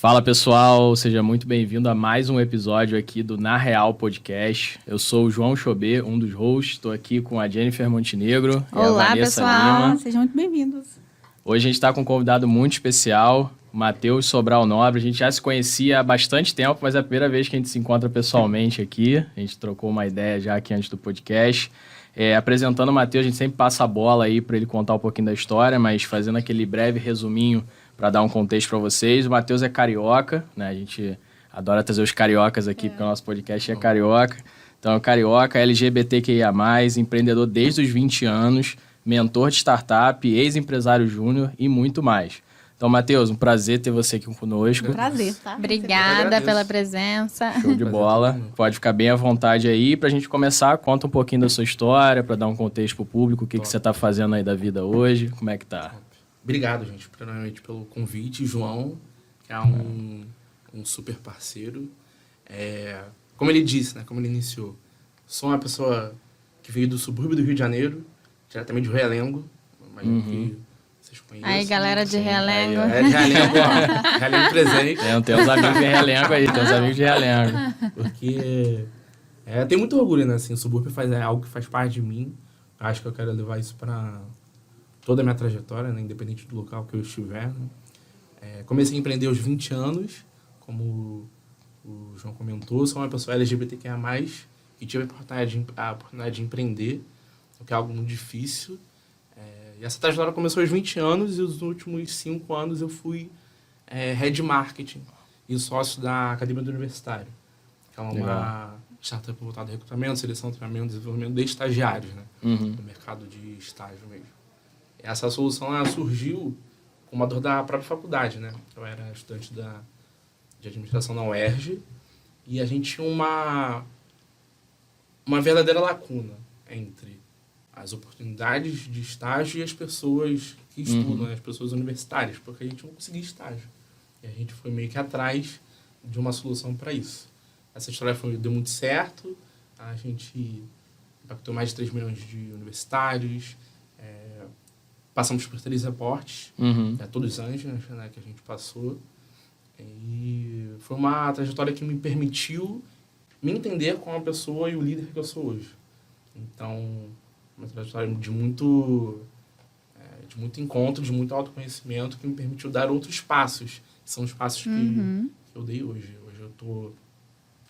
Fala pessoal, seja muito bem-vindo a mais um episódio aqui do Na Real Podcast. Eu sou o João Chobê, um dos hosts, estou aqui com a Jennifer Montenegro e a Vanessa pessoal. Lima. Sejam muito bem-vindos. Hoje a gente está com um convidado muito especial, o Matheus Sobral Nobre. A gente já se conhecia há bastante tempo, mas é a primeira vez que a gente se encontra pessoalmente aqui. A gente trocou uma ideia já aqui antes do podcast. Apresentando o Matheus, a gente sempre passa a bola aí para ele contar um pouquinho da história, mas fazendo aquele breve resuminho para dar um contexto para vocês. O Matheus é carioca, né? A gente adora trazer os cariocas aqui, porque o nosso podcast é carioca. Então, é carioca, LGBTQIA+, empreendedor desde os 20 anos, mentor de startup, ex-empresário júnior e muito mais. Então, Matheus, um prazer ter você aqui conosco. Prazer, tá? Obrigada pela presença. Show de bola. Pode ficar bem à vontade aí. Pra gente começar, conta um pouquinho da sua história, para dar um contexto pro público, o que você tá fazendo aí da vida hoje, como é que tá? Obrigado, gente, primeiramente pelo convite. João, que é um super parceiro. Como ele disse, né, como ele iniciou, sou uma pessoa que veio do subúrbio do Rio de Janeiro, diretamente de Realengo. Imagino que vocês conhecem. Aí, galera de Realengo. De Realengo, ó. Realengo presente. Tem uns amigos de Realengo aí, tem uns amigos de Realengo. Porque tem muito orgulho, né? Assim, o subúrbio é algo que faz parte de mim. Acho que eu quero levar isso para toda a minha trajetória, né? Independente do local que eu estiver. Né? Comecei a empreender aos 20 anos, como o João comentou. Sou uma pessoa LGBTQIA+, e tive a oportunidade de empreender, o que é algo muito difícil. E essa trajetória começou aos 20 anos e os últimos 5 anos eu fui head marketing e sócio da Academia do Universitário, que é uma startup voltada a recrutamento, seleção, treinamento, desenvolvimento de estagiários, né? No mercado de estágio mesmo. Essa solução surgiu com uma dor da própria faculdade, né? Eu era estudante de administração na UERJ e a gente tinha uma verdadeira lacuna entre as oportunidades de estágio e as pessoas que estudam, né? As pessoas universitárias, porque a gente não conseguia estágio. E a gente foi meio que atrás de uma solução para isso. Essa história deu muito certo, a gente impactou mais de 3 milhões de universitários, passamos por 3 reportes, todos os anos, né, que a gente passou. E foi uma trajetória que me permitiu me entender como a pessoa e o líder que eu sou hoje. Então, uma trajetória de muito encontro, de muito autoconhecimento, que me permitiu dar outros passos, que são os passos que eu dei hoje. Hoje eu estou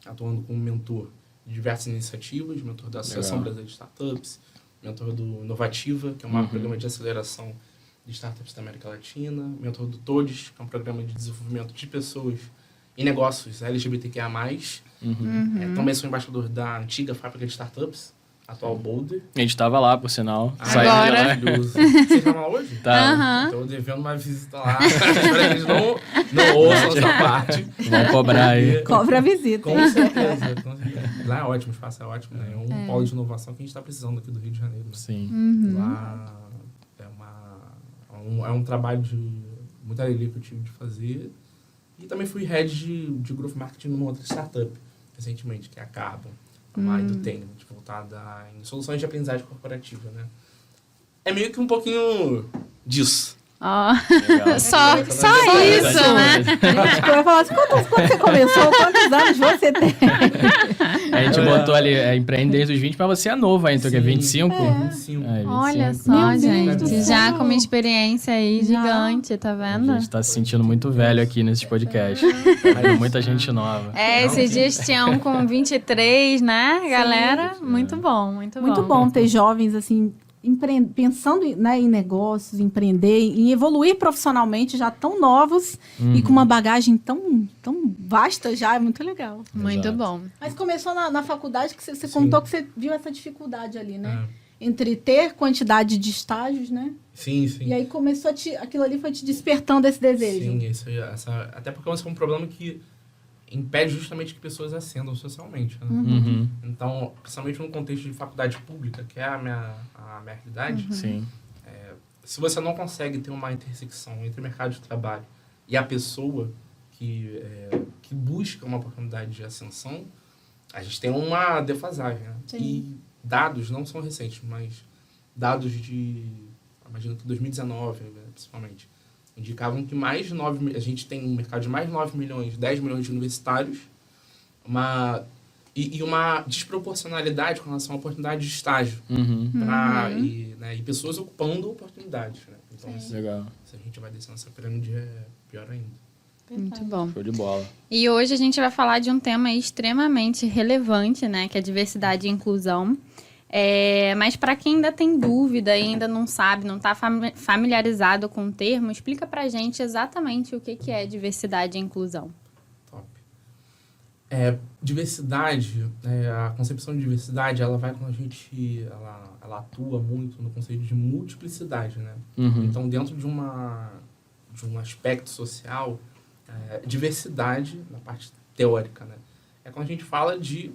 atuando como mentor de diversas iniciativas, mentor da Associação Brasileira de Startups, mentor do Inovativa, que é um programa de aceleração de startups da América Latina, mentor do TODES, que é um programa de desenvolvimento de pessoas e negócios LGBTQIA+. Também sou embaixador da antiga fábrica de startups, atual Boulder. A gente tava lá, por sinal. Agora. Você estava lá hoje? Tá. Estou devendo uma visita lá. Espero que a gente não ouça essa parte. Vamos cobrar aí. Cobra a visita. Com certeza. Lá é ótimo, o espaço é ótimo, né? É um polo de inovação que a gente está precisando aqui do Rio de Janeiro. Né? Sim. Lá é um trabalho de muita alegria que eu tive de fazer. E também fui head de growth marketing numa outra startup, recentemente, que é a Carbon, lá do Tenant, voltada em soluções de aprendizagem corporativa, né? É meio que um pouquinho disso. Só isso, né? Eu ia falar assim, quando você começou, quantos anos você tem? A gente botou ali, empreende desde os 20, mas você é novo ainda, que é 25? 25. 25. Olha só, Meu Deus gente. do Já céu. com uma experiência aí gigante, tá A vendo? gente tá se sentindo muito velho aqui nesses podcasts. Muita gente nova. Esses dias tinham com 23, né, galera? Muito bom, muito bom. Muito bom ter jovens, assim, pensando, né, em negócios, empreender, em evoluir profissionalmente, já tão novos e com uma bagagem tão vasta já, é muito legal. Muito Exato. bom. Mas começou na faculdade, que você contou que você viu essa dificuldade ali, né? Entre ter quantidade de estágios, né? Sim. E aí começou aquilo ali foi te despertando esse desejo. Sim, isso aí, até porque esse é um problema que impede justamente que pessoas ascendam socialmente. Né? Então, principalmente no contexto de faculdade pública, que é a minha realidade, Sim. se você não consegue ter uma intersecção entre o mercado de trabalho e a pessoa que busca uma oportunidade de ascensão, a gente tem uma defasagem. Né? E dados não são recentes, mas dados de, imagino que 2019, principalmente, indicavam que a gente tem um mercado de mais de 9 milhões, 10 milhões de universitários, e uma desproporcionalidade com relação à oportunidade de estágio. E pessoas ocupando oportunidades. Né? Então, Legal. se a gente vai descendo essa pirâmide, é pior ainda. Muito bom. Show de bola. E hoje a gente vai falar de um tema extremamente relevante, né? Que é a diversidade e inclusão. Mas para quem ainda tem dúvida e ainda não sabe, não está familiarizado com o termo, explica pra gente exatamente o que é diversidade e inclusão. Top. Diversidade, a concepção de diversidade, ela vai quando a gente ela atua muito no conceito de multiplicidade, né? Então, dentro de um aspecto social, diversidade, na parte teórica, né? É quando a gente fala de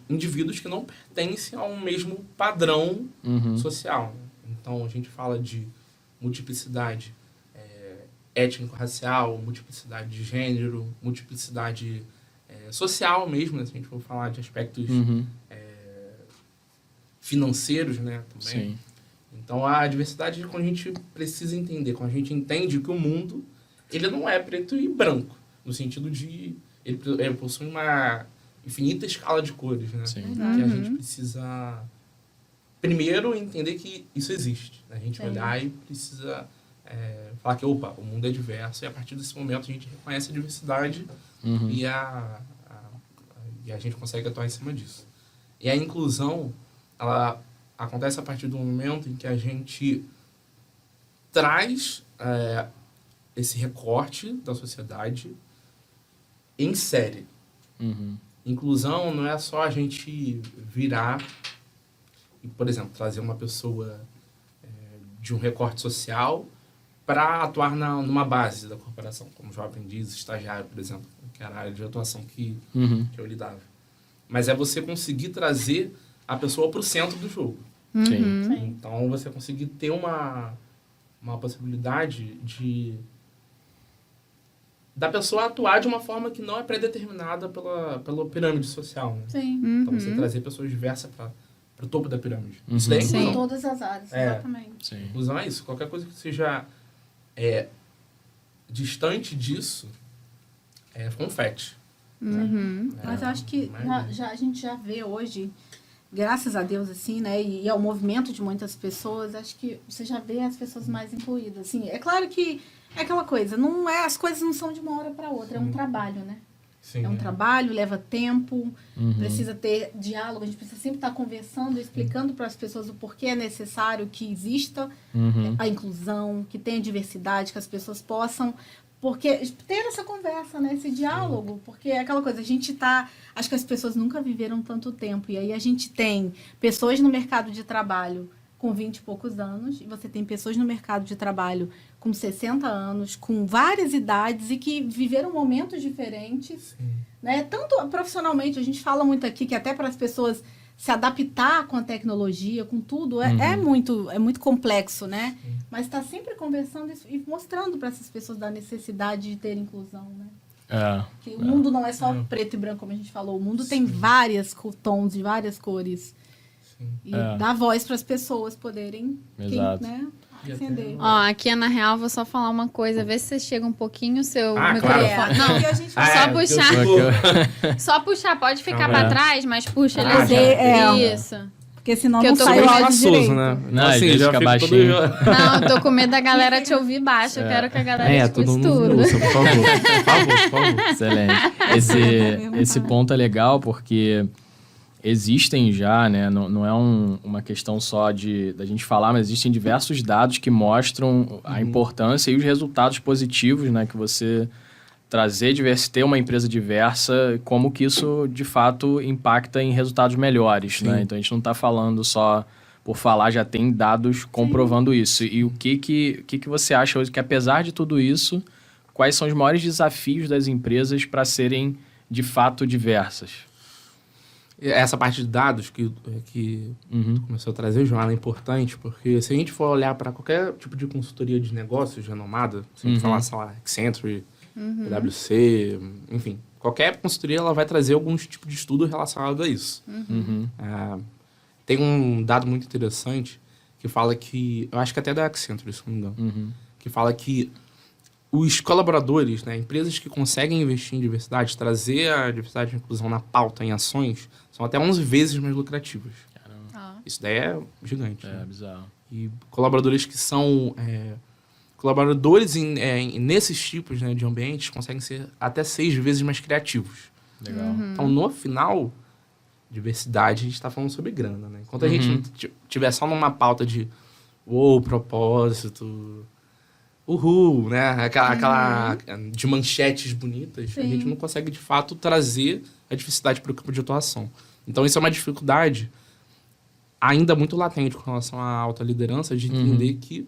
indivíduos que não pertencem ao mesmo padrão social. Né? Então, a gente fala de multiplicidade étnico-racial, multiplicidade de gênero, multiplicidade social mesmo, né? Se a gente for falar de aspectos financeiros, né? Também. Sim. Então, a diversidade é quando a gente precisa entender, quando a gente entende que o mundo ele não é preto e branco, no sentido de ele possui uma infinita escala de cores, né? Sim. Que a gente precisa primeiro entender que isso existe. Né? A gente olhar e precisa falar que, opa, o mundo é diverso, e a partir desse momento a gente reconhece a diversidade e a gente consegue atuar em cima disso. E a inclusão, ela acontece a partir do momento em que a gente traz esse recorte da sociedade em série. Inclusão não é só a gente virar e, por exemplo, trazer uma pessoa de um recorte social para atuar numa base da corporação, como jovem aprendiz, estagiário, por exemplo, que era a área de atuação que eu lidava. Mas é você conseguir trazer a pessoa para o centro do jogo. Sim. Então, você conseguir ter uma possibilidade da pessoa atuar de uma forma que não é predeterminada pela pirâmide social. Né? Sim. Então, você trazer pessoas diversas para o topo da pirâmide. Isso daí é Em inclusão. todas as áreas, exatamente. Sim. Inclusão é isso. Qualquer coisa que seja distante disso é confete. Mas eu acho que a gente já vê hoje, graças a Deus, assim, né? E ao movimento de muitas pessoas, acho que você já vê as pessoas mais incluídas. Assim, é claro que é aquela coisa, as coisas não são de uma hora para outra, é um trabalho, né? Sim, é um trabalho, leva tempo, precisa ter diálogo, a gente precisa sempre estar conversando, explicando para as pessoas o porquê é necessário que exista a inclusão, que tenha diversidade, que as pessoas possam ter essa conversa, né? Esse diálogo, porque é aquela coisa, acho que as pessoas nunca viveram tanto tempo, e aí a gente tem pessoas no mercado de trabalho com 20 e poucos anos, e você tem pessoas no mercado de trabalho com 60 anos, com várias idades e que viveram momentos diferentes, né? Tanto profissionalmente, a gente fala muito aqui que até para as pessoas se adaptar com a tecnologia, com tudo, é muito complexo, né? Mas está sempre conversando e mostrando para essas pessoas da necessidade de ter inclusão, né? Que o mundo não é só preto e branco, como a gente falou. O mundo tem vários tons de várias cores. E dá voz para as pessoas poderem acender. Ó, aqui na real, vou só falar uma coisa, ver se você chega um pouquinho o seu microfone. Claro. Não, a gente só puxar. Só puxar, pode ficar pra trás, mas puxa ele. Isso. Porque senão Que não eu tô sai o com áudio direito. né? Não, às vezes fica baixinho. Não, eu tô com medo da galera te ouvir baixo. Eu quero que a galera escute todo mundo tudo. ouça, por favor. Excelente. Esse ponto é legal porque existem já, né? Não é uma questão só da gente falar, mas existem diversos dados que mostram a importância e os resultados positivos, né? Que você trazer ter uma empresa diversa, como que isso, de fato, impacta em resultados melhores, né? Então, a gente não está falando só por falar, já tem dados comprovando isso. E o que você acha hoje que, apesar de tudo isso, quais são os maiores desafios das empresas para serem, de fato, diversas? Essa parte de dados que tu começou a trazer, Joana, é importante, porque se a gente for olhar para qualquer tipo de consultoria de negócios renomada, se a gente falar, sei lá, Accenture, PwC, enfim, qualquer consultoria ela vai trazer algum tipo de estudo relacionado a isso. Tem um dado muito interessante que fala que, eu acho que até da Accenture, se não me engano, que fala que os colaboradores, né, empresas que conseguem investir em diversidade, trazer a diversidade e a inclusão na pauta em ações, são até 11 vezes mais lucrativas. Isso daí é gigante. É bizarro. E colaboradores que são colaboradores nesses tipos, né, de ambientes conseguem ser até 6 vezes mais criativos. Legal. Então, no final, diversidade, a gente está falando sobre grana, né? Enquanto a gente não tiver só numa pauta de propósito, uhul, né? Aquela de manchetes bonitas, a gente não consegue, de fato, trazer a diversidade para o campo de atuação. Então, isso é uma dificuldade ainda muito latente com relação à alta liderança, de entender que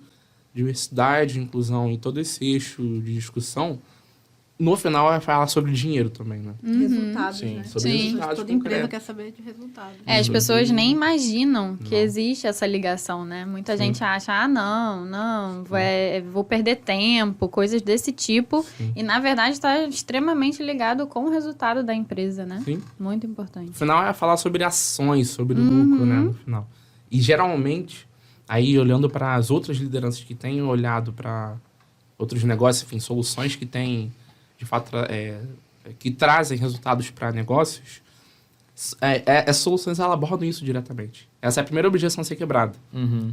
diversidade, inclusão e todo esse eixo de discussão, no final, vai falar sobre dinheiro também, né? Resultados, Sim. né? Sobre resultados Toda empresa concretos. quer saber de resultados. As pessoas nem imaginam que Não. existe essa ligação, né? Muita gente acha, não, vou perder tempo, coisas desse tipo. Sim. E, na verdade, está extremamente ligado com o resultado da empresa, né? Sim. Muito No importante. final é falar sobre ações, sobre lucro, né? No final. E geralmente, aí olhando para as outras lideranças que têm olhado para outros negócios, enfim, soluções que têm, de fato, que trazem resultados para negócios, as soluções elas abordam isso diretamente. Essa é a primeira objeção a ser quebrada.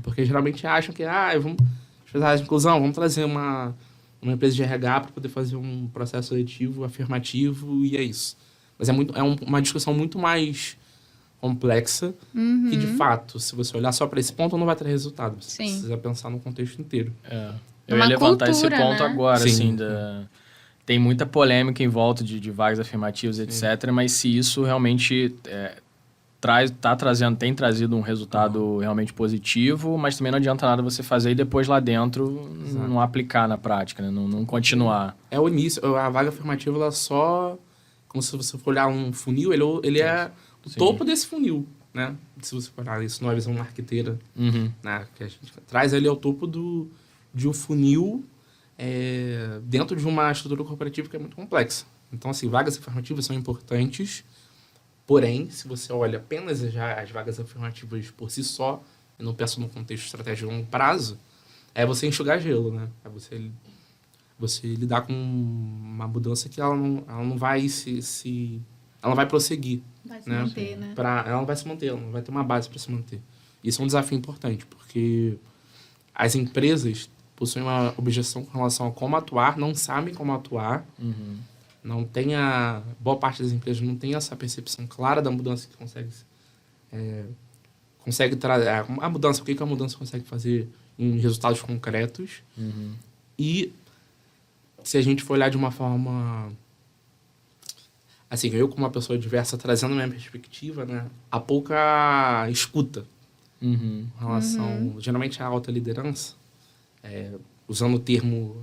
Porque geralmente acham que, vamos fazer a inclusão, vamos trazer uma empresa de RH para poder fazer um processo seletivo, afirmativo, e é isso. Mas é uma discussão muito mais complexa que, de fato, se você olhar só para esse ponto, não vai ter resultado. Você Sim. precisa pensar no contexto inteiro. Eu Uma ia levantar cultura, esse ponto né? agora, Sim. assim, tem muita polêmica em volta de vagas afirmativas, etc., mas se isso realmente tem trazido um resultado realmente positivo, mas também não adianta nada você fazer e depois lá dentro não aplicar na prática, né? Não continuar. É o início, a vaga afirmativa, ela só... Como se você for olhar um funil, ele é o topo desse funil, né? Se você for olhar isso numa visão marqueteira, né? Que a gente traz, ele é o topo de um funil dentro de uma estrutura corporativa que é muito complexa. Então, assim, vagas afirmativas são importantes, porém, se você olha apenas as vagas afirmativas por si só, e não pensa no contexto estratégico de longo prazo, é você enxugar gelo, né? É você lidar com uma mudança que ela não vai ela não vai prosseguir. Vai se né? manter, né? Ela não vai se manter, ela não vai ter uma base para se manter. Isso é um desafio importante, porque as empresas possuem uma objeção com relação a como atuar, não sabem como atuar, não tem boa parte das empresas não tem essa percepção clara da mudança que consegue trazer. A mudança, o que a mudança consegue fazer em resultados concretos. E se a gente for olhar de uma forma... Assim, eu como uma pessoa diversa, trazendo a minha perspectiva, né? Há pouca escuta em relação... Geralmente a alta liderança, usando o termo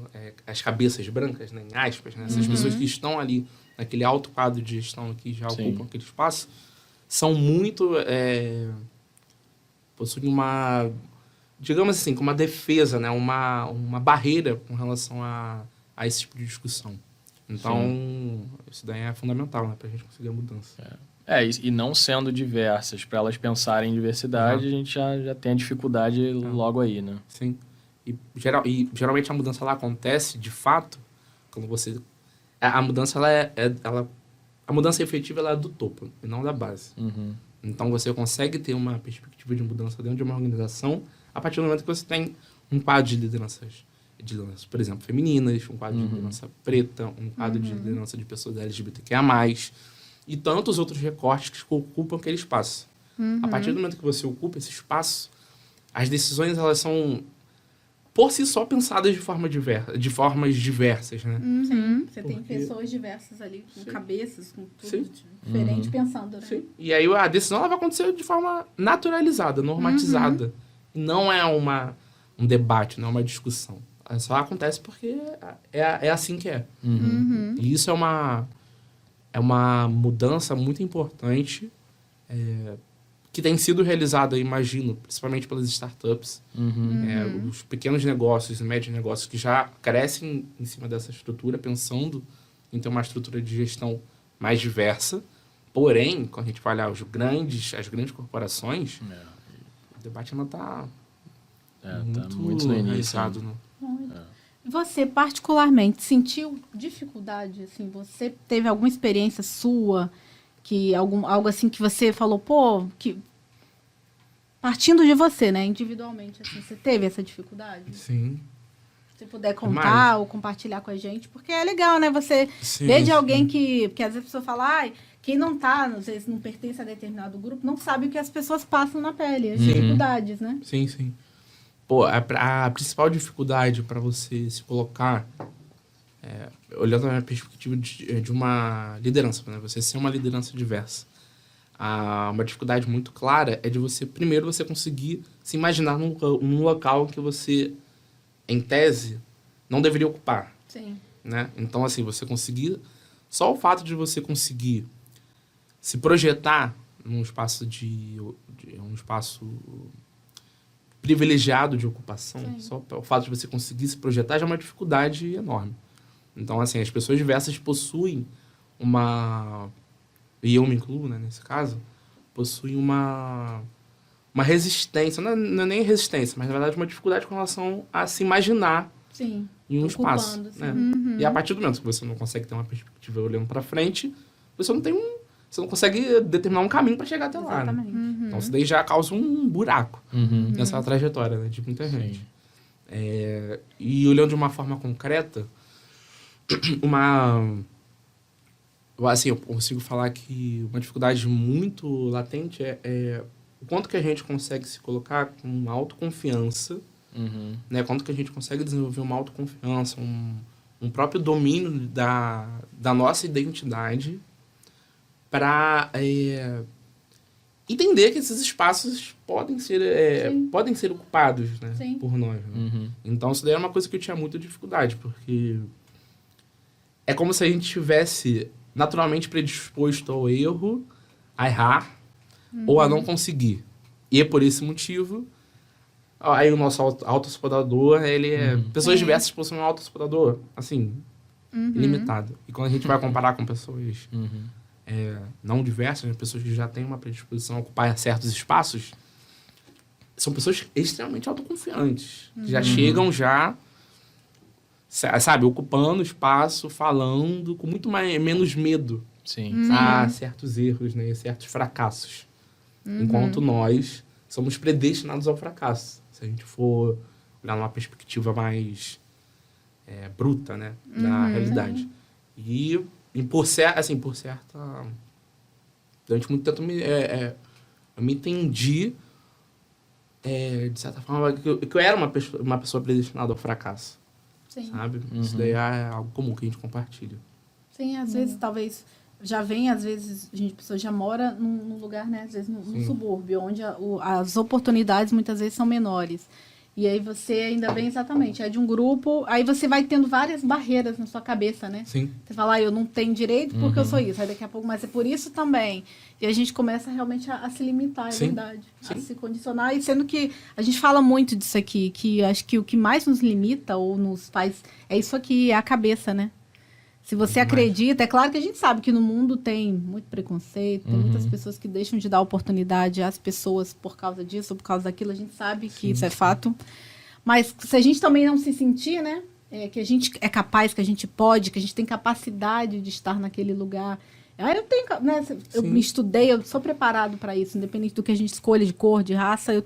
as cabeças brancas, né? Em aspas, né? Essas pessoas que estão ali naquele alto quadro de gestão que já ocupam aquele espaço, são muito... possuem uma... digamos assim, com uma defesa, né? Uma barreira com relação a esse tipo de discussão. Então, isso daí é fundamental, né? Pra gente conseguir a mudança. E não sendo diversas, para elas pensarem em diversidade, a gente já tem a dificuldade logo aí, né? Sim. E geralmente a mudança ela acontece, de fato, quando você... A mudança, a mudança efetiva ela é do topo, e não da base. Então, você consegue ter uma perspectiva de mudança dentro de uma organização a partir do momento que você tem um quadro de lideranças, por exemplo, femininas, um quadro de liderança preta, um quadro de liderança de pessoas LGBTQIA+, e tantos outros recortes que ocupam aquele espaço. A partir do momento que você ocupa esse espaço, as decisões elas são, por si só, pensadas de formas diversas, né? Sim, você tem Porque- pessoas diversas ali, com cabeças, com tudo Sim. diferente, pensando, né? Sim. E aí a decisão ela vai acontecer de forma naturalizada, normatizada. Não é um debate, não é uma discussão. Ela só acontece porque é assim que é. E isso é uma mudança muito importante que tem sido realizada, imagino, principalmente pelas startups. Os pequenos negócios e médios negócios que já crescem em cima dessa estrutura, pensando em ter uma estrutura de gestão mais diversa. Porém, quando a gente vai olhar as grandes corporações, o debate ainda está Tá muito no início. enraizado, né? Você, particularmente, sentiu dificuldade? Assim, você teve alguma experiência sua, algo assim que você falou, pô, que partindo de você, né, individualmente, assim, você teve essa dificuldade? Sim. Se puder contar ou compartilhar com a gente, porque é legal, né? Você ver de alguém que... Porque às vezes a pessoa fala, ai, quem não tá, às vezes não pertence a determinado grupo, não sabe o que as pessoas passam na pele, as dificuldades, né? Sim, sim. Pô, a principal dificuldade para você se colocar, olhando na perspectiva de uma liderança, né? Você ser uma liderança diversa. Uma dificuldade muito clara é de você, primeiro, você conseguir se imaginar num local que você, em tese, não deveria ocupar. Sim. Né? Então, assim, você conseguir... Só o fato de você conseguir se projetar num espaço um espaço privilegiado de ocupação, Sim. só o fato de você conseguir se projetar já é uma dificuldade enorme. Então, assim, as pessoas diversas possuem e eu me incluo, né, nesse caso, possuem uma resistência, não é nem resistência, mas na verdade uma dificuldade com relação a se imaginar Sim. em um Ocupando, espaço. Né? sim. E a partir do momento que você não consegue ter uma perspectiva olhando para frente, você não consegue determinar um caminho para chegar até lá. Né? Então isso daí já causa um buraco nessa trajetória, né, de muita gente. E olhando de uma forma concreta, assim, eu consigo falar que uma dificuldade muito latente é o quanto que a gente consegue se colocar com uma autoconfiança, né? Quanto que a gente consegue desenvolver uma autoconfiança, um próprio domínio da nossa identidade para entender que esses espaços podem ser ocupados, né, por nós. Né? Então, isso daí é uma coisa que eu tinha muita dificuldade, porque é como se a gente tivesse naturalmente predisposto ao erro, a errar, ou a não conseguir. E é por esse motivo, aí o nosso autossabotador, ele pessoas diversas possuem um autossabotador, assim, ilimitado. E quando a gente vai comparar com pessoas não diversas, né, pessoas que já têm uma predisposição a ocupar certos espaços, são pessoas extremamente autoconfiantes, que já chegam sabe, ocupando espaço, falando com muito menos medo a certos erros, né, certos fracassos. Enquanto nós somos predestinados ao fracasso. Se a gente for olhar numa perspectiva mais bruta, né, da realidade. E por certa... Durante muito tempo eu me entendi, de certa forma, que eu era uma pessoa predestinada ao fracasso. Sim. Sabe? Isso daí é algo comum que a gente compartilha. Sim, às vezes, talvez, às vezes, a pessoa já mora num lugar, né? Às vezes num subúrbio, onde as oportunidades muitas vezes são menores. E aí você ainda bem exatamente, é de um grupo, aí você vai tendo várias barreiras na sua cabeça, né? Sim. Você fala, eu não tenho direito porque eu sou isso, aí daqui a pouco, mas é por isso também. E a gente começa realmente a se limitar, é verdade. A se condicionar, e sendo que a gente fala muito disso aqui, que acho que o que mais nos limita ou nos faz, é isso aqui, é a cabeça, né? Se você acredita, é claro que a gente sabe que no mundo tem muito preconceito, tem muitas pessoas que deixam de dar oportunidade às pessoas por causa disso ou por causa daquilo, a gente sabe que isso é fato. Mas se a gente também não se sentir, né, que a gente é capaz, que a gente pode, que a gente tem capacidade de estar naquele lugar. Eu tenho, né, eu me estudei, eu sou preparado para isso, independente do que a gente escolha de cor, de raça, eu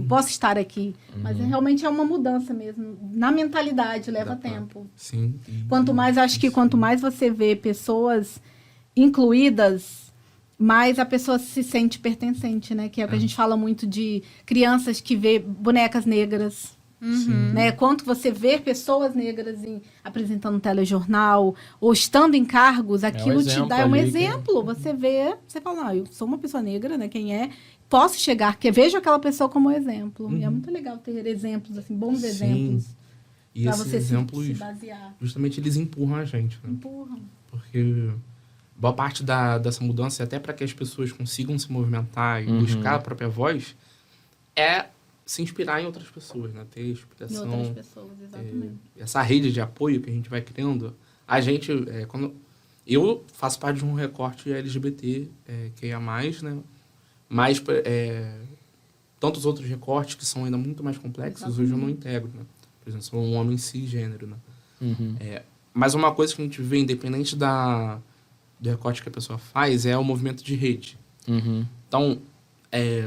posso estar aqui, mas realmente é uma mudança mesmo. Na mentalidade, leva tempo. Sim. Quanto mais você vê pessoas incluídas, mais a pessoa se sente pertencente, né? Que é o que a gente fala muito de crianças que vê bonecas negras. Né? Quanto você vê pessoas negras apresentando um telejornal ou estando em cargos, aquilo te dá um exemplo. Você vê, você fala, eu sou uma pessoa negra, né? Quem é? Posso chegar, porque vejo aquela pessoa como exemplo. E é muito legal ter exemplos, assim, bons exemplos. E esses exemplos, se basear. justamente, eles empurram a gente. Né? Empurram. Porque boa parte dessa mudança, até para que as pessoas consigam se movimentar e buscar a própria voz, é se inspirar em outras pessoas, né? Ter inspiração. Em outras pessoas, exatamente. Essa rede de apoio que a gente vai criando. A gente, eu faço parte de um recorte LGBT, que é mais, né? Mas tantos outros recortes que são ainda muito mais complexos, hoje eu não integro, né? Por exemplo, sou um homem cisgênero, né? Uhum. Mas uma coisa que a gente vê, independente do recorte que a pessoa faz, é o movimento de rede. Uhum. Então,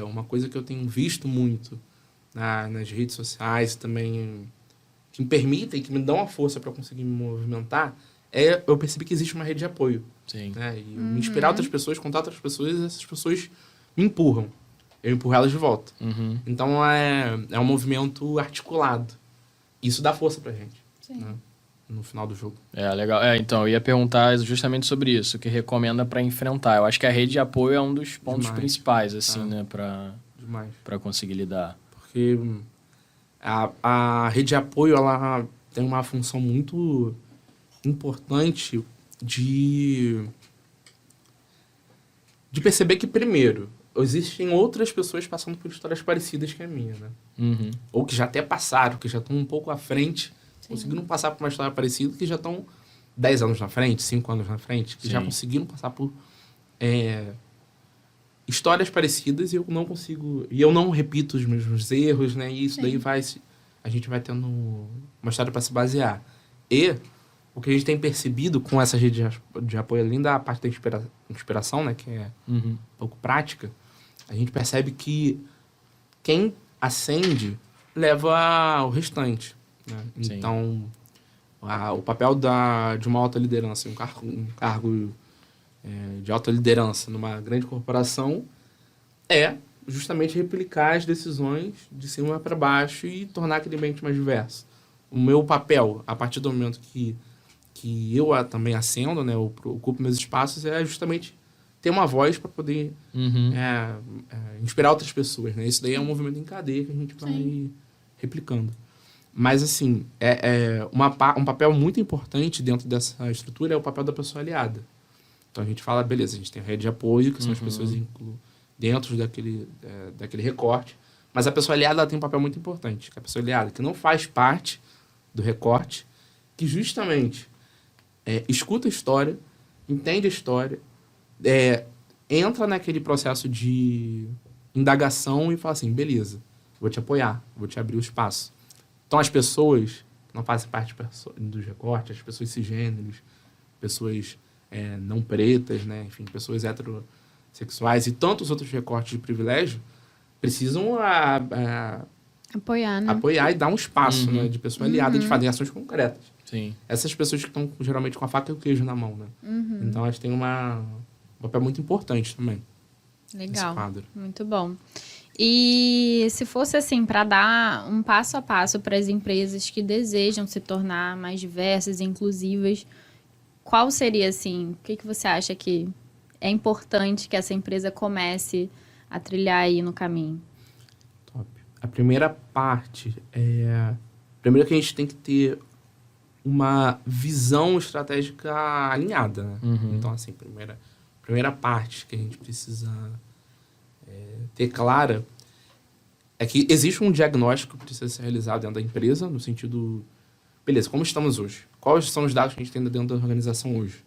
uma coisa que eu tenho visto muito nas redes sociais também, que me permitem, que me dão a força para conseguir me movimentar, eu percebi que existe uma rede de apoio. Sim. Né? E me inspirar outras pessoas, contar outras pessoas, e essas pessoas me empurram. Eu empurro elas de volta. Uhum. Então, é um movimento articulado. Isso dá força pra gente. Sim. Né? No final do jogo. Legal. Então, eu ia perguntar justamente sobre isso, o que recomenda para enfrentar. Eu acho que a rede de apoio é um dos pontos principais, assim, né, Demais. para conseguir lidar. Porque a rede de apoio, ela tem uma função muito importante de perceber que, primeiro, existem outras pessoas passando por histórias parecidas que a minha, né? Uhum. Ou que já até passaram, que já estão um pouco à frente, conseguiram passar por uma história parecida, que já estão 10 anos na frente, 5 anos na frente, que já conseguiram passar por histórias parecidas, e eu não consigo... E eu não repito os mesmos erros, né? E isso daí a gente vai tendo uma história para se basear. E o que a gente tem percebido com essa rede de apoio, além da parte da inspiração, né? Que é um pouco prática, a gente percebe que quem acende leva o restante. Né? Então, o papel de uma alta liderança, um cargo de alta liderança numa grande corporação é justamente replicar as decisões de cima para baixo e tornar aquele ambiente mais diverso. O meu papel, a partir do momento que eu também acendo, né, eu ocupo meus espaços, é justamente ter uma voz para poder inspirar outras pessoas. Né? Isso daí é um movimento em cadeia que a gente vai replicando. Mas, assim, um papel muito importante dentro dessa estrutura é o papel da pessoa aliada. Então, a gente fala, beleza, a gente tem a rede de apoio, que são as pessoas dentro daquele recorte, mas a pessoa aliada ela tem um papel muito importante, que é a pessoa aliada, que não faz parte do recorte, que justamente escuta a história, entende a história, entra naquele processo de indagação e fala assim, beleza, vou te apoiar, vou te abrir o espaço. Então, as pessoas que não fazem parte dos recortes, as pessoas cisgêneros, pessoas não pretas, né? Enfim, pessoas heterossexuais e tantos outros recortes de privilégio, precisam apoiar, né? Apoiar e dar um espaço, né? De pessoa aliada, de fazer ações concretas. Sim. Essas pessoas que estão geralmente com a faca e o queijo na mão, né? Então, elas têm um papel muito importante também. Legal. Nesse quadro. Muito bom. E se fosse assim, para dar um passo a passo para as empresas que desejam se tornar mais diversas e inclusivas, qual seria, assim, o que você acha que é importante que essa empresa comece a trilhar aí no caminho? Top. A primeira parte primeiro que a gente tem que ter uma visão estratégica alinhada, né? Então, assim, primeira parte que a gente precisa ter clara é que existe um diagnóstico que precisa ser realizado dentro da empresa, no sentido, beleza, como estamos hoje? Quais são os dados que a gente tem dentro da organização hoje?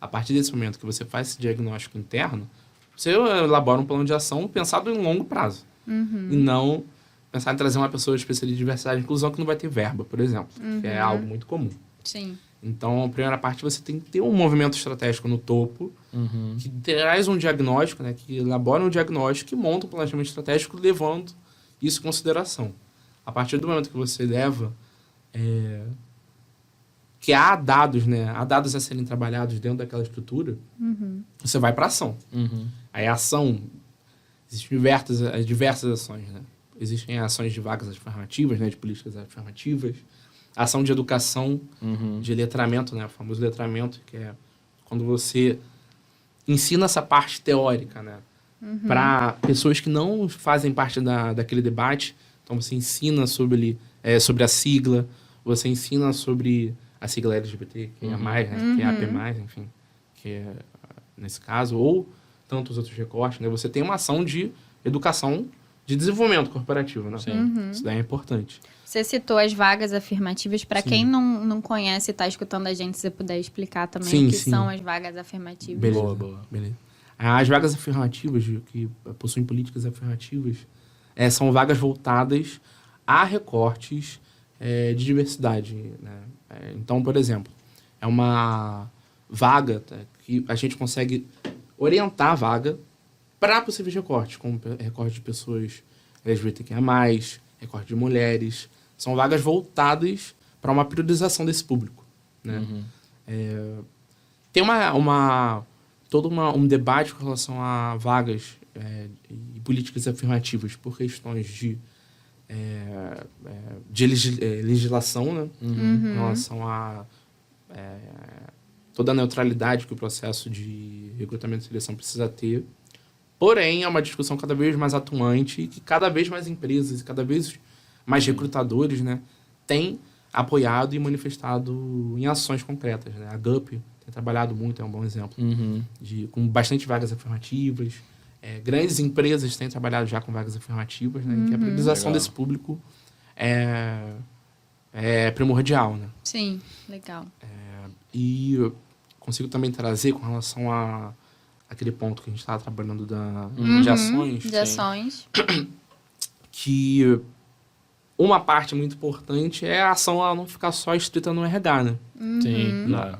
A partir desse momento que você faz esse diagnóstico interno, você elabora um plano de ação pensado em longo prazo. E não pensar em trazer uma pessoa especialista de diversidade e inclusão que não vai ter verba, por exemplo, que é algo muito comum. Sim. Então, a primeira parte, você tem que ter um movimento estratégico no topo, que traz um diagnóstico, né, que elabora um diagnóstico e monta um planejamento estratégico levando isso em consideração. A partir do momento que você leva que há dados, né, há dados a serem trabalhados dentro daquela estrutura, você vai para ação. Aí a ação, existem diversas ações, né? Existem ações de vagas afirmativas, né, de políticas afirmativas, ação de educação, de letramento, né, o famoso letramento, que é quando você ensina essa parte teórica, né, para pessoas que não fazem parte daquele debate. Então, você ensina sobre a sigla, você ensina sobre a sigla LGBT, que é mais, né, que é AP+, enfim, que é, nesse caso, ou tantos outros recortes, né, você tem uma ação de educação, de desenvolvimento corporativo, né? Isso daí é importante. Você citou as vagas afirmativas. Para quem não conhece e está escutando a gente, se você puder explicar também o que são as vagas afirmativas. Beleza. Beleza. As vagas afirmativas, que possuem políticas afirmativas, são vagas voltadas a recortes de diversidade, né? Então, por exemplo, é uma vaga, tá, que a gente consegue orientar a vaga para possíveis recortes, como recorte de pessoas LGBTQIA+, recorte de mulheres. São vagas voltadas para uma priorização desse público, né? Tem todo um debate com relação a vagas e políticas afirmativas por questões de legislação, né? Em relação a toda a neutralidade que o processo de recrutamento e seleção precisa ter. Porém, é uma discussão cada vez mais atuante e que cada vez mais empresas e cada vez mais recrutadores, né, têm apoiado e manifestado em ações concretas, né? A GUP tem trabalhado muito, é um bom exemplo, com bastante vagas afirmativas. Grandes empresas têm trabalhado já com vagas afirmativas, né? Que a priorização desse público é primordial, né? Sim, legal. E eu consigo também trazer com relação a aquele ponto que a gente estava trabalhando de ações. De ações. Que uma parte muito importante é a ação ela não ficar só estrita no RH, né? Sim, claro.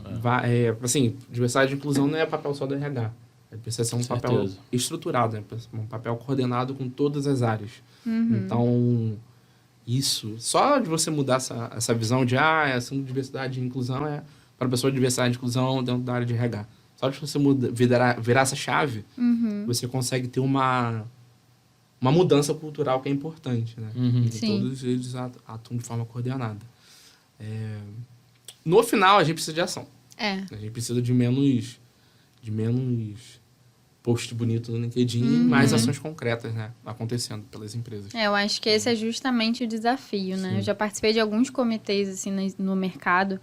Assim, diversidade e inclusão não é papel só do RH. Precisa ser um papel estruturado, né? Um papel coordenado com todas as áreas. Então, isso, só de você mudar essa visão de ação de diversidade e inclusão é para a pessoa de diversidade e inclusão dentro da área de RH. Só de você virar essa chave, você consegue ter uma mudança cultural que é importante, né? E todos eles atuam de forma coordenada. No final, a gente precisa de ação. A gente precisa de menos post bonito no LinkedIn, mais ações concretas, né, acontecendo pelas empresas. Eu acho que esse é justamente o desafio, né? Eu já participei de alguns comitês, assim, no mercado,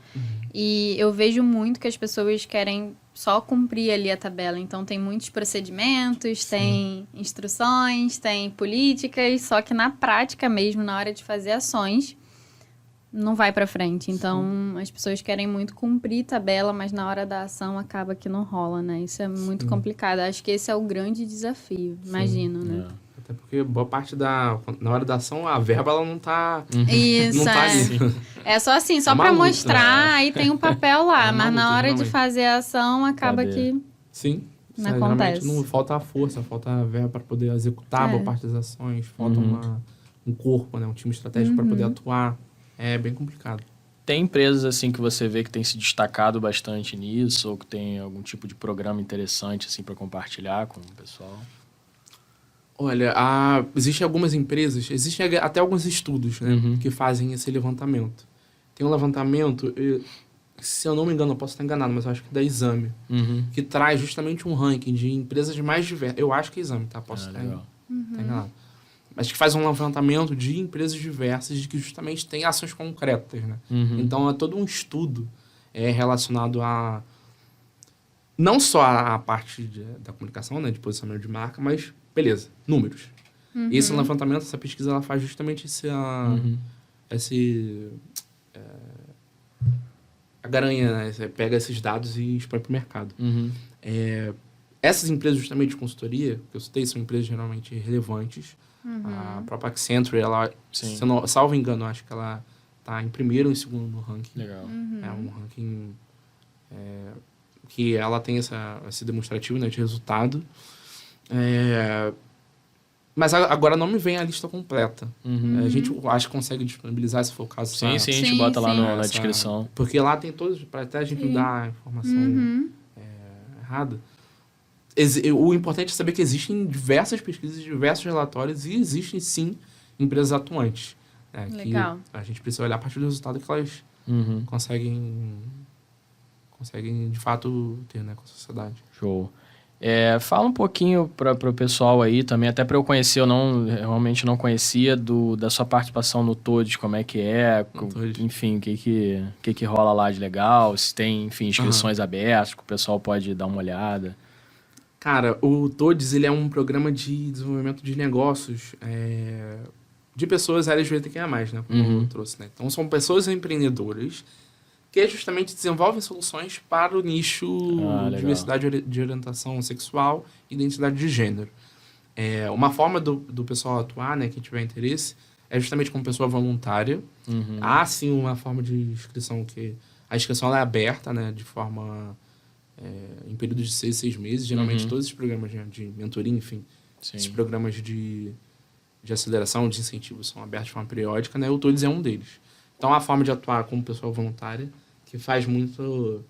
e eu vejo muito que as pessoas querem só cumprir ali a tabela. Então, tem muitos procedimentos, tem instruções, tem políticas, só que na prática mesmo, na hora de fazer ações, não vai para frente. Então, as pessoas querem muito cumprir tabela, mas na hora da ação acaba que não rola, né? Isso é muito complicado. Acho que esse é o grande desafio, imagino, né? Até porque boa parte na hora da ação, a verba ela não tá... Isso, não tá ali. É só assim, só para mostrar, aí tem um papel lá, mas na hora de fazer a ação, acaba que... Sim. Não acontece. Geralmente não falta a força, falta a verba para poder executar boa parte das ações, falta um corpo, né? Um time estratégico para poder atuar. É bem complicado. Tem empresas assim que você vê que tem se destacado bastante nisso, ou que tem algum tipo de programa interessante assim para compartilhar com o pessoal? Olha, existem algumas empresas, existem até alguns estudos, né, que fazem esse levantamento. Tem um levantamento, se eu não me engano, eu posso estar enganado, mas eu acho que é da Exame, que traz justamente um ranking de empresas mais diversas. Eu acho que é Exame, tá? Posso estar enganado. Mas que faz um levantamento de empresas diversas que justamente têm ações concretas, né? Então, é todo um estudo relacionado a... Não só a parte da comunicação, né? De posicionamento de marca, mas, beleza, números. Esse levantamento, essa pesquisa, ela faz justamente a garanha, né? Você pega esses dados e expõe para o mercado. Essas empresas, justamente de consultoria, que eu citei, são empresas geralmente relevantes. A própria Accenture, ela, se eu não, salvo engano, acho que ela está em primeiro ou em segundo no ranking. Legal. É um ranking que ela tem esse demonstrativo, né, de resultado. Mas agora não me vem a lista completa. A gente acho que consegue disponibilizar, se for o caso. Sim, a gente bota lá na descrição. Porque lá tem todos, para até a gente não dar a informação errada. O importante é saber que existem diversas pesquisas, diversos relatórios e existem, sim, empresas atuantes. Legal. Que a gente precisa olhar a partir do resultado que elas conseguem, de fato, ter, né, com a sociedade. Show. Fala um pouquinho para o pessoal aí também, até para eu conhecer, eu realmente não conhecia da sua participação no TODES, como é que é, enfim, o que rola lá de legal, se tem, enfim, inscrições abertas, que o pessoal pode dar uma olhada. Cara, o TODES, ele é um programa de desenvolvimento de negócios de pessoas LGBTQIA+, né? Como eu trouxe, né? Então, são pessoas empreendedoras que justamente desenvolvem soluções para o nicho de diversidade de orientação sexual e identidade de gênero. Uma forma do pessoal atuar, né, quem tiver interesse, é justamente como pessoa voluntária. Há, sim, uma forma de inscrição que... A inscrição ela é aberta, né? De forma... em períodos de 6 meses. Geralmente, todos esses programas de mentoria, enfim, esses programas de aceleração, de incentivo, são abertos de forma periódica, né? O Todes é um deles. Então, a forma de atuar como pessoa voluntária, que faz muito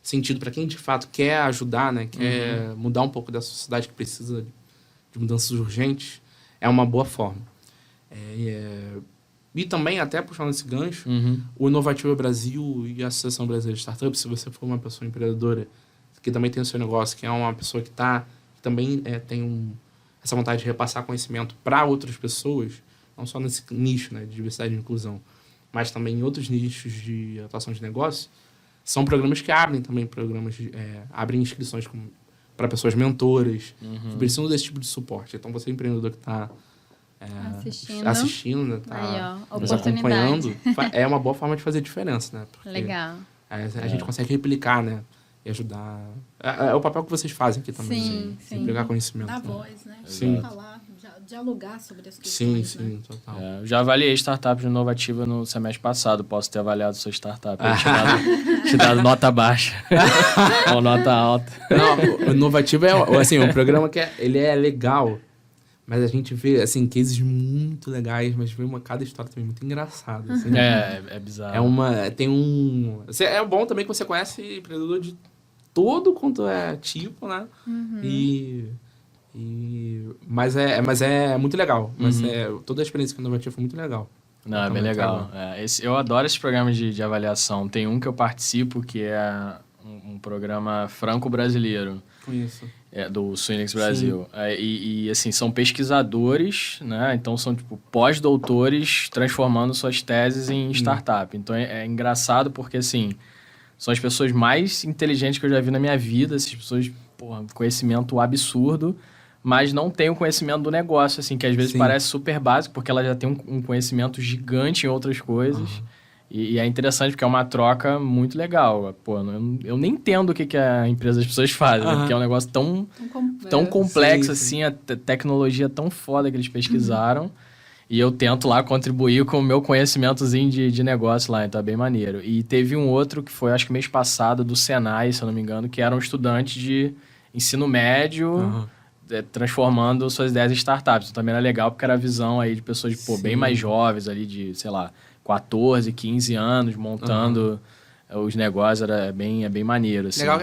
sentido para quem, de fato, quer ajudar, né? Quer mudar um pouco da sociedade que precisa de mudanças urgentes, é uma boa forma. E também, até puxando esse gancho, o Inovativa Brasil e a Associação Brasileira de Startups, se você for uma pessoa empreendedora que também tem o seu negócio, que é uma pessoa que também tem essa vontade de repassar conhecimento para outras pessoas, não só nesse nicho, né, de diversidade e inclusão, mas também em outros nichos de atuação de negócio, são programas que abrem também abrem inscrições para pessoas mentoras, que precisam desse tipo de suporte. Então, você empreendedor que está assistindo, né, tá nos acompanhando, é uma boa forma de fazer diferença, né? Porque Legal. a gente consegue replicar, né? E ajudar. É o papel que vocês fazem aqui também. Sim. Replicar conhecimento. Dar voz, né? Sim. Falar, dialogar sobre as questões. Sim, total. Eu já avaliei startups inovativa no semestre passado. Posso ter avaliado sua startup. Te dado nota baixa. Ou nota alta. Não, o Inovativo é assim, um programa que ele é legal, mas a gente vê assim, cases muito legais, mas vê cada história também muito engraçada. Assim. É bizarro. É bom também que você conhece empreendedor de todo quanto é tipo, né? Mas é muito legal. Toda a experiência com o Inovativo foi muito legal. Não, é bem legal. Eu adoro esses programas de avaliação. Tem um que eu participo que é um programa franco-brasileiro. Conheço. Do Swinix Brasil. E assim, são pesquisadores, né? Então, são, tipo, pós-doutores transformando suas teses em startup. Então, é engraçado porque, assim, são as pessoas mais inteligentes que eu já vi na minha vida. Essas pessoas, conhecimento absurdo, mas não têm o conhecimento do negócio, assim, que às vezes parece super básico, porque ela já tem um conhecimento gigante em outras coisas. E é interessante porque é uma troca muito legal. Eu nem entendo o que a empresa das pessoas fazem, né? Porque é um negócio tão complexo, assim, a tecnologia tão foda que eles pesquisaram. E eu tento lá contribuir com o meu conhecimentozinho de negócio lá, então é bem maneiro. E teve um outro que foi, acho que mês passado, do Senai, se eu não me engano, que era um estudante de ensino médio transformando suas ideias em startups. Então também era legal porque era a visão aí de pessoas bem mais jovens ali, de, sei lá, 14, 15 anos, montando os negócios, é bem maneiro. Assim. Legal,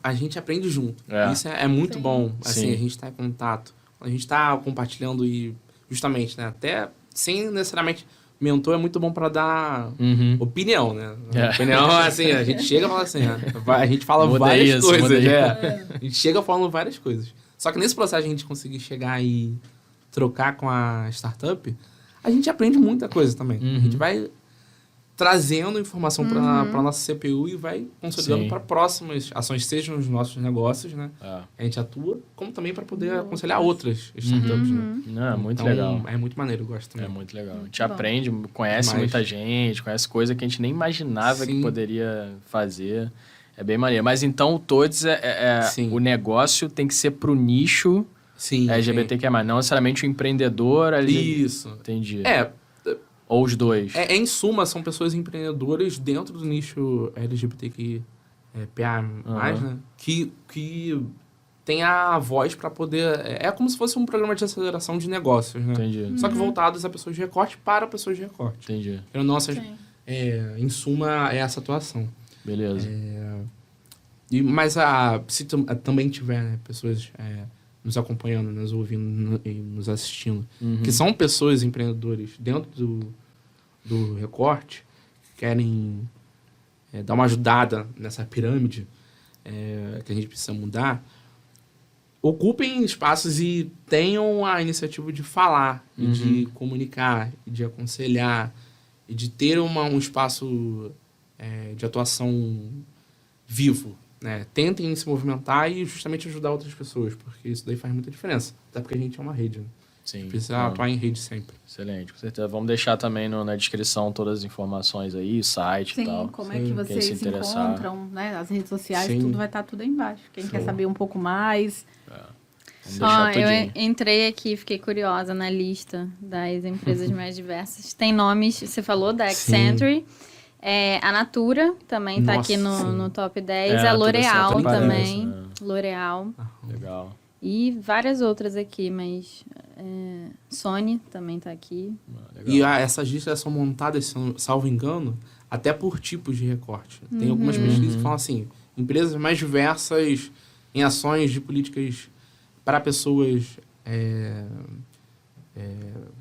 a gente aprende junto. Isso é muito bom, assim, a gente está em contato. A gente está compartilhando e, justamente, né, até sem necessariamente... Mentor é muito bom para dar opinião, né? Opinião, assim, a gente chega e fala assim, a gente fala várias coisas. A gente chega falando várias coisas. Só que nesse processo a gente conseguir chegar e trocar com a startup, a gente aprende muita coisa também. A gente vai trazendo informação para a nossa CPU e vai consolidando para próximas ações, sejam nos nossos negócios, né? A gente atua, como também para poder aconselhar outras startups, né? Não, é muito legal. É muito maneiro, eu gosto também. É muito legal. A gente aprende, conhece muita gente, conhece coisa que a gente nem imaginava que poderia fazer. É bem maneiro. Mas então, o Todes, o negócio tem que ser pro nicho LGBTQIA+, não necessariamente o empreendedor ali. Isso. Entendi. Ou os dois. Em suma, são pessoas empreendedoras dentro do nicho LGBTQIA+, né? Que tem a voz para poder... É como se fosse um programa de aceleração de negócios, né? Entendi. Só que voltados a pessoas de recorte para pessoas de recorte. Entendi. Em suma, é essa atuação. Beleza. Mas se também tiver, né, pessoas nos acompanhando, nos ouvindo e nos assistindo, que são pessoas empreendedoras dentro do recorte, que querem dar uma ajudada nessa pirâmide que a gente precisa mudar, ocupem espaços e tenham a iniciativa de falar, e de comunicar, e de aconselhar, e de ter um espaço de atuação vivo, né? Tentem se movimentar e justamente ajudar outras pessoas, porque isso daí faz muita diferença. Até porque a gente é uma rede, né? Sim. Precisa atuar em rede sempre. Excelente, com certeza. Vamos deixar também na descrição todas as informações aí, site e tal. Como é que vocês se encontram, né? As redes sociais, tudo vai estar tudo aí embaixo. Quem quer saber um pouco mais. Vamos deixar Eu tudinho. entrei aqui, fiquei curiosa na lista das empresas mais diversas. Tem nomes, você falou da Accenture, a Natura também está aqui no top 10, a Natura L'Oréal sempre também, aparece, né? L'Oréal Legal. e várias outras aqui, mas Sony também está aqui. Legal. E essas listas são montadas, salvo engano, até por tipos de recorte. Tem algumas pesquisas que falam assim, empresas mais diversas em ações de políticas para pessoas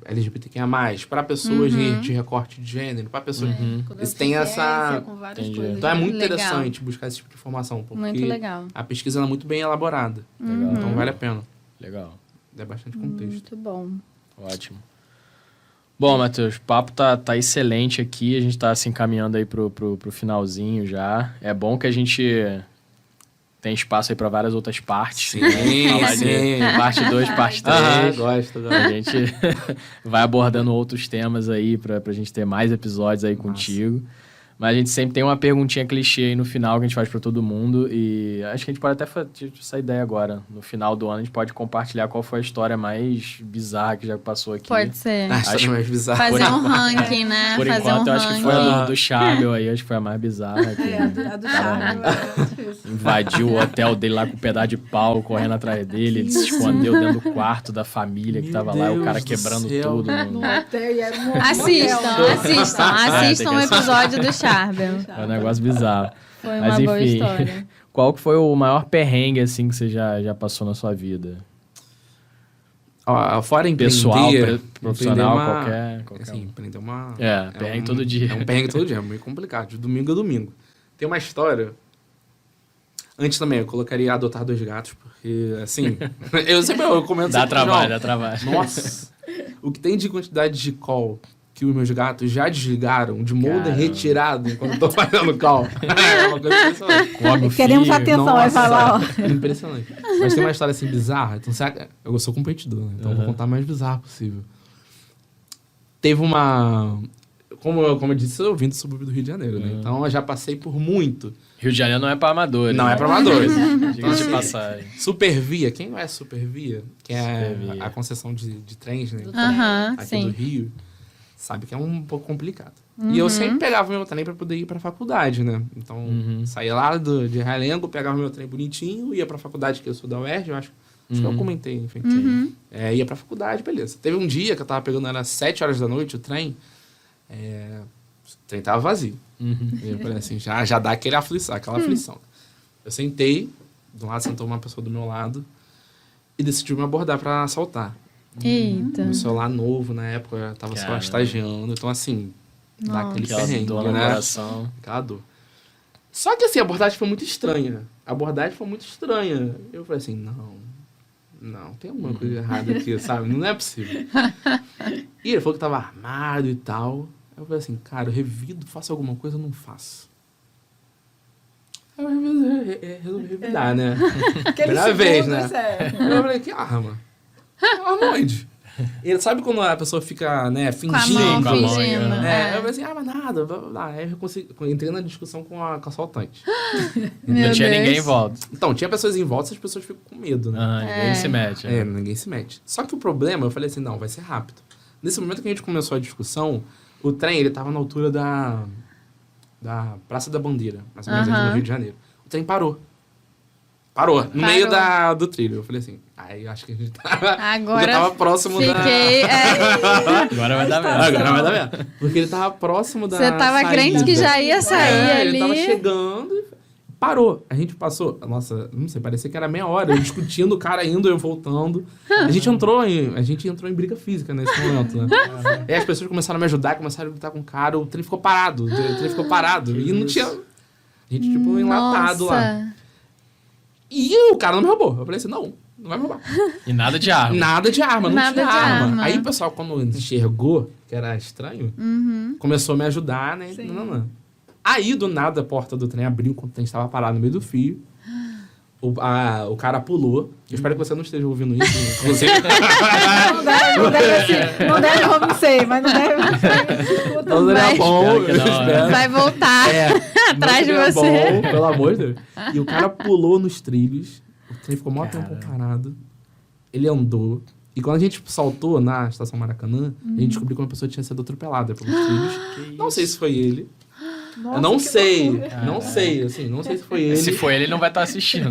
LGBTQIA+, para pessoas de recorte de gênero, para pessoas... Eles têm essa... Com várias Entendi. coisas. Então é muito Legal. interessante buscar esse tipo de informação, porque Muito legal. a pesquisa ela é muito bem elaborada. Legal. Então vale a pena. Legal. É bastante contexto. Muito bom. Ótimo. Bom, Matheus, o papo tá excelente aqui. A gente tá se encaminhando aí pro finalzinho já. É bom que a gente tem espaço aí para várias outras partes. Sim, né? Falar sim. de parte 2, parte 3. Gosto. A gente vai abordando outros temas aí pra gente ter mais episódios aí contigo. Mas a gente sempre tem uma perguntinha clichê aí no final que a gente faz pra todo mundo. E acho que a gente pode até fazer essa ideia agora. No final do ano, a gente pode compartilhar qual foi a história mais bizarra que já passou aqui. Pode ser. A história mais bizarra. Fazer um ranking, né? Por Fazer enquanto, um eu acho que foi ranking. a do Charbel aí. Acho que foi a mais bizarra. Que A do Charme é difícil. invadiu o hotel dele lá com um pedaço de pau, correndo atrás dele. Ele se escondeu dentro do quarto da família que Meu tava lá. O cara Deus do quebrando céu. tudo. No hotel, e era um Assistam tem o que episódio do Charbel. É um negócio bizarro. Foi Mas, uma boa enfim, história. qual que foi o maior perrengue, assim, que você já passou na sua vida? Fora empreender... Pessoal, profissional, empreender qualquer assim, um. empreender uma... Perrengue todo dia. É um perrengue todo dia, é meio complicado. De domingo a domingo. Tem uma história... Antes também, eu colocaria adotar 2 gatos, porque, assim... eu comento Dá sempre, trabalho, João, dá trabalho. Nossa! O que tem de quantidade de call que os meus gatos já desligaram, de molder Caramba. retirado enquanto eu tô fazendo call. É uma coisa impressionante. Come o Queremos fio. atenção, vai falar, ó. Impressionante. Mas tem uma história assim bizarra. Então, eu sou competidor, né? Então eu vou contar a mais bizarra possível. Teve uma... Como eu disse, eu vim do subúrbio do Rio de Janeiro, né? Então eu já passei por muito. Rio de Janeiro não é pra amadores. Não né? é pra amadores. Diga de passagem. Supervia. Quem não é Supervia? Que é Supervia. a concessão de trens, né? Aham, Aqui sim. do Rio. Sabe que é um pouco complicado. E eu sempre pegava meu trem pra poder ir pra faculdade, né? Então, saía lá de Realengo, pegava meu trem bonitinho, ia pra faculdade, que eu sou da UERJ, eu acho que eu comentei, enfim. Ia pra faculdade, beleza. Teve um dia que eu tava pegando, era 7 horas da noite, o trem tava vazio. E eu falei assim, já dá aquela aflição. Eu sentei, do lado sentou uma pessoa do meu lado, e decidiu me abordar pra assaltar. Eita. Meu celular novo na época, eu tava só Caramba. estagiando. Então, assim, dá aquele Aquela perrengue, dor no né? coração. Aquela dor. Só que, assim, a abordagem foi muito estranha. Eu falei assim, não, tem alguma coisa errada aqui, sabe? Não é possível. E ele falou que tava armado e tal. Eu falei assim, cara, eu revido, faço alguma coisa, eu não faço. Aí eu resolvi revidar, né? Primeira vez, né? Eu falei, que arma? Arma onde? Ele sabe quando a pessoa fica, né, fingindo. Com a mão, fingindo, né? Eu falei assim, mas nada, blá, blá, blá. Aí eu entrei na discussão com a assaltante. Meu Não tinha Deus. ninguém em volta. Então, tinha pessoas em volta, as pessoas ficam com medo, né? Ninguém se mete. né? Ninguém se mete. Só que o problema, eu falei assim, não, vai ser rápido. Nesse momento que a gente começou a discussão, o trem, ele tava na altura da Praça da Bandeira, mais ou menos aqui no Rio de Janeiro. O trem parou. No meio do trilho. Eu falei assim, aí acho que a gente Agora já tava próximo fiquei... Agora vai dar merda. Agora vai dar merda. Porque ele tava próximo da Você tava saída. crente que já ia sair ali. Ele tava chegando e parou. A gente passou, nossa, não sei, parecia que era meia hora, eu discutindo, o cara indo, eu voltando. A gente entrou em briga física nesse momento, né? Aí as pessoas começaram a me ajudar, começaram a lutar com o cara, o trem ficou parado. E não tinha... A gente, tipo, enlatado lá. E o cara não me roubou. Eu falei assim, não vai me roubar. E nada de arma. Nada de arma, não Nada tinha de arma. arma. Aí o pessoal, quando enxergou que era estranho, começou a me ajudar, né? Não. Aí, do nada, a porta do trem abriu quando o trem estava parado no meio do fio. O cara pulou. Eu espero que você não esteja ouvindo isso. Inclusive. Não deve, não sei, mas não deve. Não seria bom, Espero que eu não, espero. Vai voltar atrás de Não seria você. bom, pelo amor de Deus. E o cara pulou nos trilhos. O trem ficou mó tempo parado. ele andou. E quando a gente saltou na Estação Maracanã, a gente descobriu que uma pessoa tinha sido atropelada pelos trilhos. Não sei se foi ele. Nossa, Eu não que sei. loucura. Não sei, assim, não sei se foi ele. Se for ele não vai estar assistindo.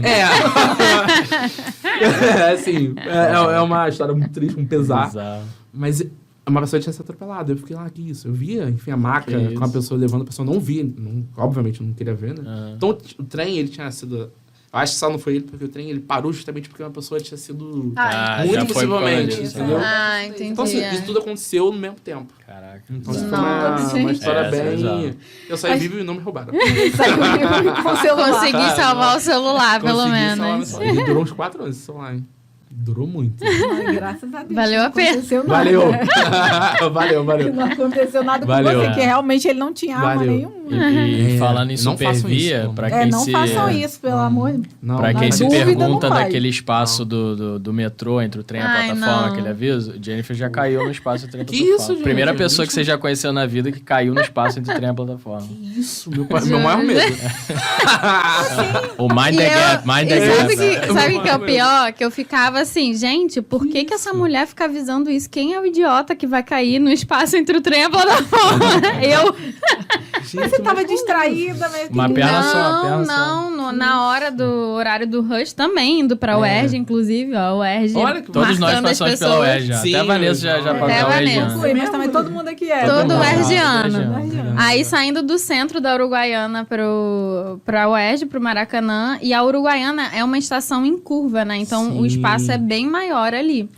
Assim, é uma história muito triste, um pesar. Exato. Mas uma pessoa tinha sido atropelada. Eu fiquei lá, que isso? Eu via, enfim, a maca Que com a isso? pessoa levando a pessoa. Não vi, obviamente não queria ver, né? Então o trem, ele tinha sido... Eu acho que só não foi ele, porque o trem ele parou justamente porque uma pessoa tinha sido... Ah, muito já foi por causa possivelmente, disso, entendeu? Ah, entendi. Então, assim, isso tudo aconteceu no mesmo tempo. Caraca. Então, isso foi Nossa, uma gente. história Exato. bem... Eu saí vivo e não me roubaram. Saiu vivo com o celular. Consegui salvar o celular, pelo Consegui menos. salvar meu celular. E durou uns 4 anos esse celular, hein? Durou muito. Ai, graças a Deus. Valeu não a pena. aconteceu nada. Valeu! Que valeu. não aconteceu nada Valeu. com você, que realmente ele não tinha arma Valeu. nenhuma. E falando em Não façam Supervia, isso, pra não. quem Não se... façam isso, pelo amor de Não, Pra não, quem Na se dúvida, pergunta não vai. daquele espaço do metrô, entre o trem e a Ai, plataforma, não. aquele aviso, Jennifer já caiu no espaço entre a Que plataforma. isso, gente? Primeira pessoa que você já conheceu na vida que caiu no espaço entre o trem e a plataforma. Isso, meu maior medo. O Mind the Gap, Mind the E Gap. sabe o que é o pior? Que eu ficava assim, gente, por que essa mulher fica avisando isso? Quem é o idiota que vai cair no espaço entre o trem e a plataforma? Eu? Mas você tava distraída, né? Uma perna só, uma perna só. Não, na hora do horário do rush também, indo pra UERJ, inclusive, ó, UERJ. Olha que Todos nós marcando as passamos pela pessoas. UERJ já. Sim, Até a Vanessa já Até passou a a Vanessa. UERJ. Fui, mas também todo mundo aqui é. Todo mundo. UERJiano. UERJiano. Aí saindo do centro da Uruguaiana pra UERJ, pro Maracanã, e a Uruguaiana é uma estação em curva, né? Então o Sim. espaço é bem maior ali.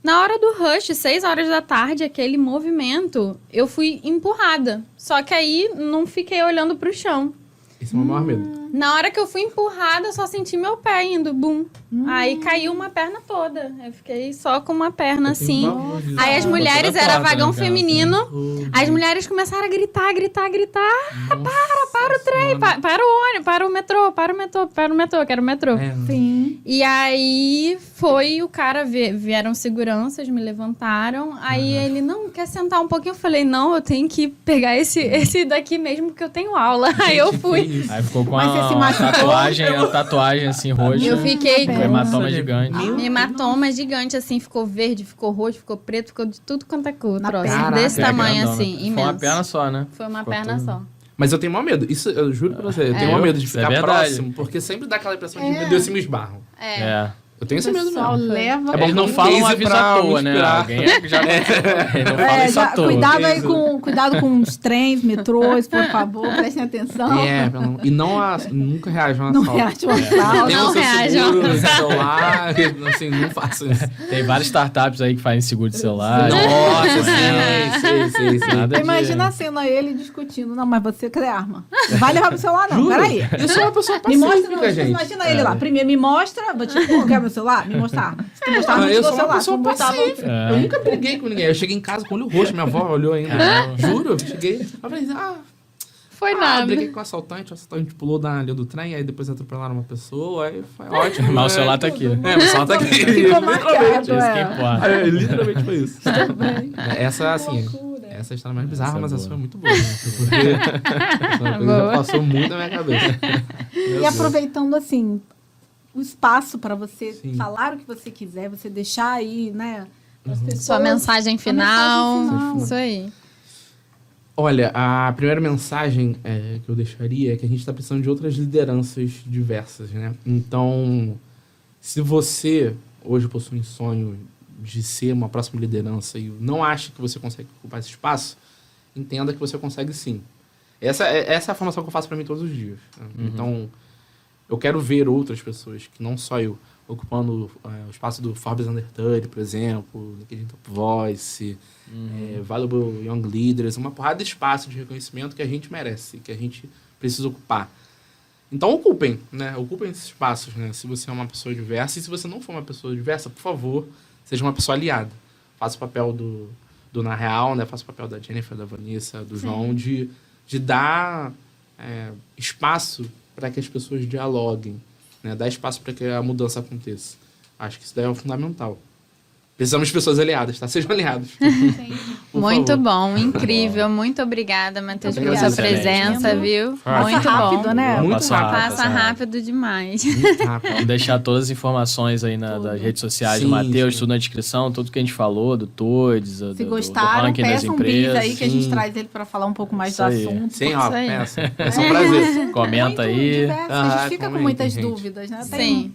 Na hora do rush, 6 horas da tarde, aquele movimento, eu fui empurrada. Só que aí não fiquei olhando pro chão. Esse é o meu maior medo. Na hora que eu fui empurrada, eu só senti meu pé indo, bum. Aí caiu uma perna toda. Eu fiquei só com uma perna assim. Aí as mulheres, Botou na era porta, vagão né, cara? feminino. As mulheres começaram a gritar. Para o trem, para o ônibus, para o metrô, quero o metrô. Sim. E aí foi o cara, vieram seguranças, me levantaram. Aí ele, não, quer sentar um pouquinho? Eu falei, não, eu tenho que pegar esse daqui mesmo, porque eu tenho aula. Aí eu fui. Aí ficou com Mas você se uma machucou? tatuagem assim roxa. Eu fiquei com hematoma gigante. hematoma gigante, assim, ficou verde, ficou roxo, ficou preto, ficou de tudo quanto é cor, Na troço. perna. Desse É, tamanho, grandona. assim, Foi imenso. uma perna só, né? Foi uma Ficou perna tudo. só. Mas eu tenho maior medo. Isso eu juro pra você. Eu tenho maior medo de Isso é ficar verdade. próximo. Porque sempre dá aquela impressão de, meu Deus, se me esbarram. É. Eu tenho esse O medo pessoal mesmo. leva... É bom Eles não um falam um case aviso pra à toa, me né? inspirar. Alguém já Eles não falam isso à toa. Cuidado aí cuidado com os trens, metrôs, por favor, prestem atenção. E nunca reajam a Não assalto. reage ao assalto. Tem Não o seu reajam. seguro no celular. Assim, não façam isso. Tem várias startups aí que fazem seguro de celular. Nossa, sei. Nada de- Imagina a cena ele discutindo. Não, mas você quer arma. Não vai levar pro celular, não. Peraí. Eu sou uma pessoa Me mostra, não, pacífica, gente. imagina ele lá. Primeiro me mostra, vou te quer meu celular? Me mostrar. Se tu mostrar, não te Eu dou sou o uma celular. pessoa Se tu botar, pacífica. Eu nunca briguei com ninguém. Eu cheguei em casa com o olho roxo, minha avó olhou ainda. Juro, eu cheguei. Eu falei, Foi nada. briguei com o assaltante pulou da linha do trem, aí depois atropelaram uma pessoa, aí foi ótimo. Mas o celular tá aqui. É, o celular tá aqui. Ficou marcado, Isso que é. importa. Literalmente foi isso. Essa, assim, essa é a história mais bizarra, Essa é mas boa. essa foi muito boa. Né? Porque essa coisa já passou muito na minha cabeça. E aproveitando, assim, o espaço para você Sim. falar o que você quiser, você deixar aí, né? As pessoas, Sua mensagem final. mensagem final. Isso aí. Olha, a primeira mensagem que eu deixaria é que a gente está precisando de outras lideranças diversas, né? Então, se você hoje possui um sonho de ser uma próxima liderança e não acha que você consegue ocupar esse espaço, entenda que você consegue sim. Essa é a formação que eu faço para mim todos os dias. Né? Então, eu quero ver outras pessoas, que não só eu, ocupando o espaço do Forbes Under 30, por exemplo, LinkedIn Top Voice, Valuable Young Leaders, uma porrada de espaço de reconhecimento que a gente merece, que a gente precisa ocupar. Então ocupem, né? Ocupem esses espaços, né? Se você é uma pessoa diversa, e se você não for uma pessoa diversa, por favor, seja uma pessoa aliada. Faça o papel do Na Real, né? Faça o papel da Jennifer, da Vanessa, do João, de dar espaço para que as pessoas dialoguem, né? Dar espaço para que a mudança aconteça. Acho que isso daí é o fundamental. Precisamos de pessoas aliadas, tá? Sejam aliados. Por Muito favor. bom, incrível. Muito obrigada, Matheus, pela Obrigado, sua excelente. presença, viu? Passa Muito rápido, bom. né? Muito Passa rápido. Passa rápido demais. Muito rápido. Vamos deixar todas as informações aí das redes sociais do Sim, Matheus, sim. tudo na descrição, tudo que a gente falou, do Todes, do Se do gostaram, ranking das peçam um bis empresas. aí que a gente Sim. traz ele para falar um pouco mais Isso do aí. assunto. Sim, ó, Isso aí. peça. É um prazer. Comenta Muito aí. diverso, a gente fica com comentem, muitas gente. dúvidas, né? Sim.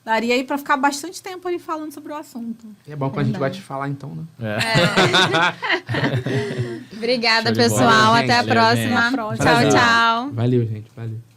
Daria aí para ficar bastante tempo ali falando sobre o assunto. E é bom quando a gente gosta de falar, então, né? Obrigada, Show de bola. pessoal. Valeu, Até a gente. Valeu, próxima. gente. Tchau, tchau. Valeu, gente. Valeu.